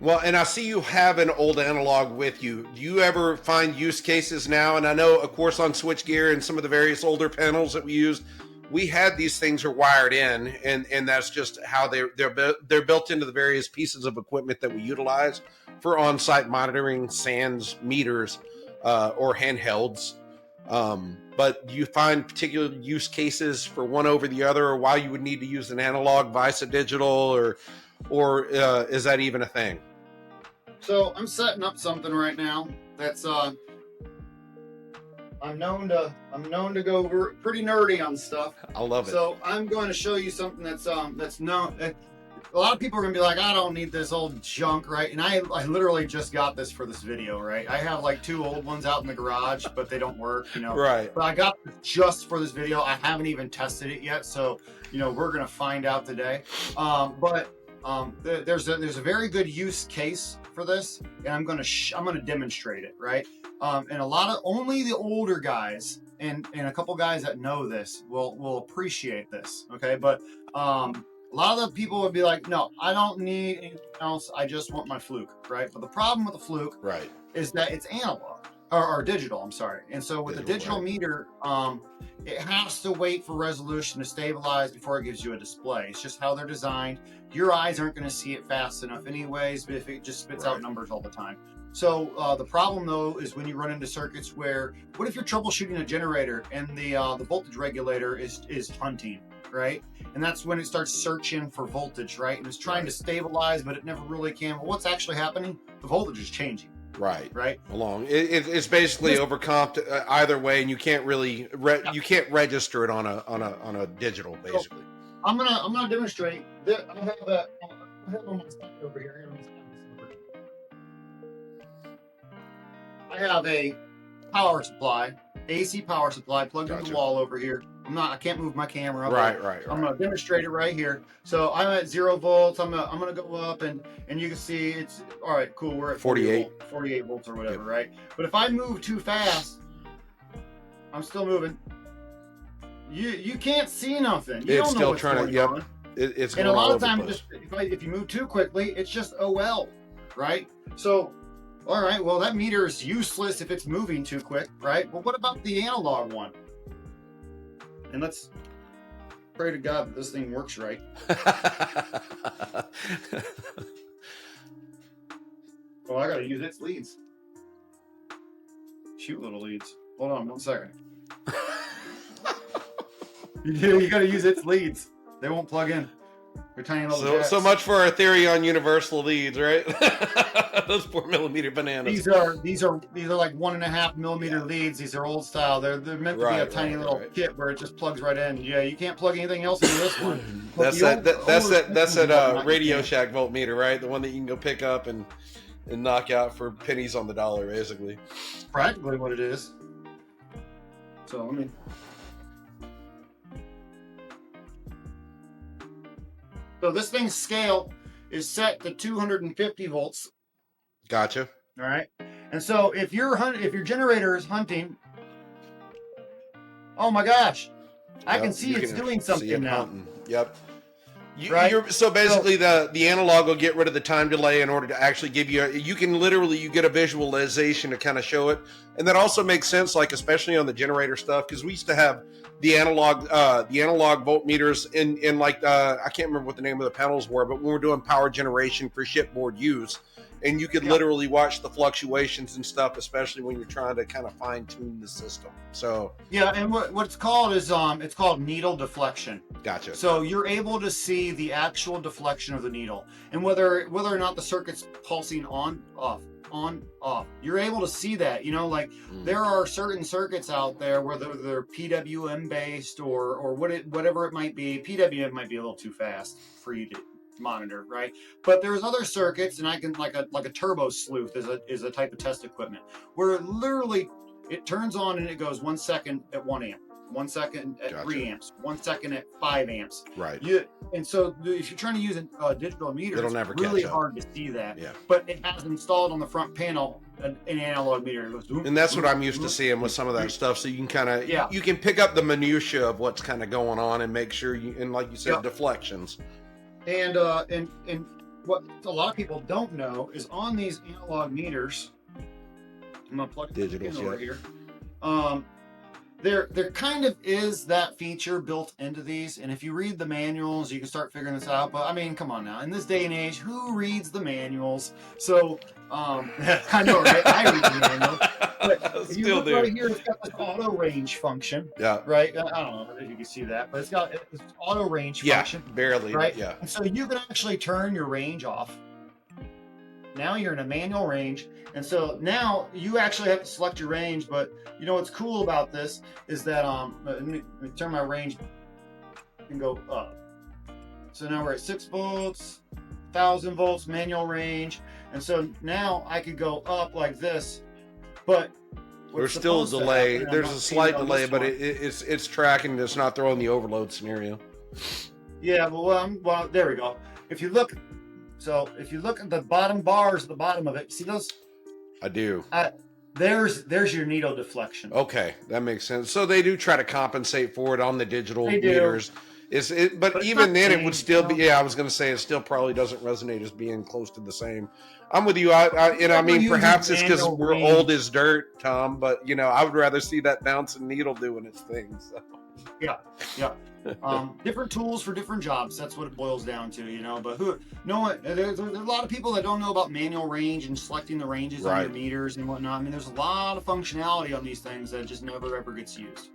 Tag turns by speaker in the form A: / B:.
A: Well, and I see you have an old analog with you. Do you ever find use cases now? And I know, of course, on switchgear and some of the various older panels that we used, we had these things are wired in, and that's just how they're built into the various pieces of equipment that we utilize for on-site monitoring, SANs, meters, or handhelds. But do you find particular use cases for one over the other, or why you would need to use an analog vice a digital, or is that even a thing?
B: So I'm setting up something right now that's I'm known to go pretty nerdy on stuff.
A: I love it.
B: So I'm going to show you something that's known. A lot of people are gonna be like, I don't need this old junk, right? And I literally just got this for this video, right? I have like 2 old ones out in the garage, but they don't work, you know.
A: Right.
B: But I got this just for this video. I haven't even tested it yet, so you know we're gonna find out today. There's a very good use case for this, and I'm gonna demonstrate it, right? And only the older guys and a couple guys that know this will appreciate this, okay? But a lot of the people would be like, no, I don't need anything else. I just want my fluke, right? But the problem with the fluke,
A: right,
B: is that it's analog or digital. I'm sorry. And so with the digital meter, it has to wait for resolution to stabilize before it gives you a display. It's just how they're designed. Your eyes aren't going to see it fast enough, anyways. But if it just spits out numbers all the time. So the problem though is when you run into circuits where, what if you're troubleshooting a generator and the voltage regulator is hunting, right? And that's when it starts searching for voltage, right? And it's trying to stabilize, but it never really can. Well, what's actually happening? The voltage is changing. Right.
A: Along. It's basically overcomped either way, and you can't really you can't register it on a digital, basically.
B: So I'm gonna demonstrate. I have on my side over here. I have a power supply, AC power supply plugged into the wall over here. I can't move my camera up.
A: Right.
B: I'm gonna demonstrate it right here. So I'm at 0 volts. I'm gonna go up and you can see it's all right. Cool. We're at 48 volts or whatever, right? But if I move too fast, I'm still moving. You can't see nothing. You don't know what's going on.
A: It's
B: and a lot of times, if you move too quickly, it's just OL, right? So. All right, well, that meter is useless if it's moving too quick, right? Well, what about the analog one? And let's pray to God that this thing works right. Well, I gotta use its leads. Shoot little leads. Hold on 1 second. You gotta use its leads. They won't plug in. They're tiny little jacks.
A: So much for our theory on universal leads, right? Those 4mm bananas.
B: These are like 1.5 millimeter leads. These are old style. They're meant to be a tiny little kit where it just plugs right in. Yeah, you can't plug anything else into this one.
A: That's that Radio Shack voltmeter, right? The one that you can go pick up and knock out for pennies on the dollar, basically.
B: It's practically what it is. So let me. So this thing's scale is set to 250 volts.
A: Gotcha.
B: All right. And so if your generator is hunting, oh my gosh, I can see it's doing something now.
A: Hunting. Yep. So basically, the analog will get rid of the time delay in order to actually give you you get a visualization to kind of show it, and that also makes sense, like especially on the generator stuff, because we used to have the analog voltmeters in like I can't remember what the name of the panels were, but when we're doing power generation for shipboard use, and you could literally watch the fluctuations and stuff, especially when you're trying to kind of fine tune the system. So
B: yeah, and what it's called is it's called needle deflection.
A: Gotcha.
B: So you're able to see the actual deflection of the needle, and whether or not the circuit's pulsing on, off. You're able to see that. You know, like there are certain circuits out there, whether they're PWM based or whatever it might be. PWM might be a little too fast for you to monitor, right? But there's other circuits, and I can like a turbo sleuth is a type of test equipment where literally it turns on and it goes 1 second at 1 amp, 1 second at 3 amps, 1 second at 5 amps.
A: Right.
B: And so if you're trying to use a digital meter,
A: it'll never
B: it's really
A: catch up.
B: hard to see that.
A: Yeah.
B: But it has installed on the front panel an analog meter. It goes,
A: and that's what I'm used to seeing with some of that stuff. So you can kind of you can pick up the minutia of what's kind of going on and make sure and like you said, deflections.
B: And what a lot of people don't know is on these analog meters, I'm gonna plug it in over here. There kind of is that feature built into these, and if you read the manuals, you can start figuring this out. But I mean, come on now, in this day and age, who reads the manuals? So I know, right? I read the manual. But if you look right here, it's got this auto range function.
A: Yeah.
B: Right. I don't know if you can see that, but it's got this auto range function.
A: Barely.
B: Right.
A: Yeah.
B: And so you can actually turn your range off. Now you're in a manual range, and so now you actually have to select your range. But you know what's cool about this is that let me turn my range and go up. So now we're at 6 volts, 1000 volts manual range, and so now I could go up like this. But
A: there's still a delay. There's a slight delay, but it's tracking. It's not throwing the overload scenario.
B: Yeah. Well, there we go. If you look. So if you look at the bottom bars at the bottom of it, see those?
A: I do.
B: There's your needle deflection.
A: Okay, that makes sense. So they do try to compensate for it on the digital meters. But even then, it would still be. Yeah, I was going to say it still probably doesn't resonate as being close to the same. I'm with you. I mean, perhaps it's because we're old as dirt, Tom. But I would rather see that bouncing needle doing its thing. So.
B: Yeah. Different tools for different jobs. That's what it boils down to, But there's a lot of people that don't know about manual range and selecting the ranges on your meters and whatnot. I mean, there's a lot of functionality on these things that just never ever gets used.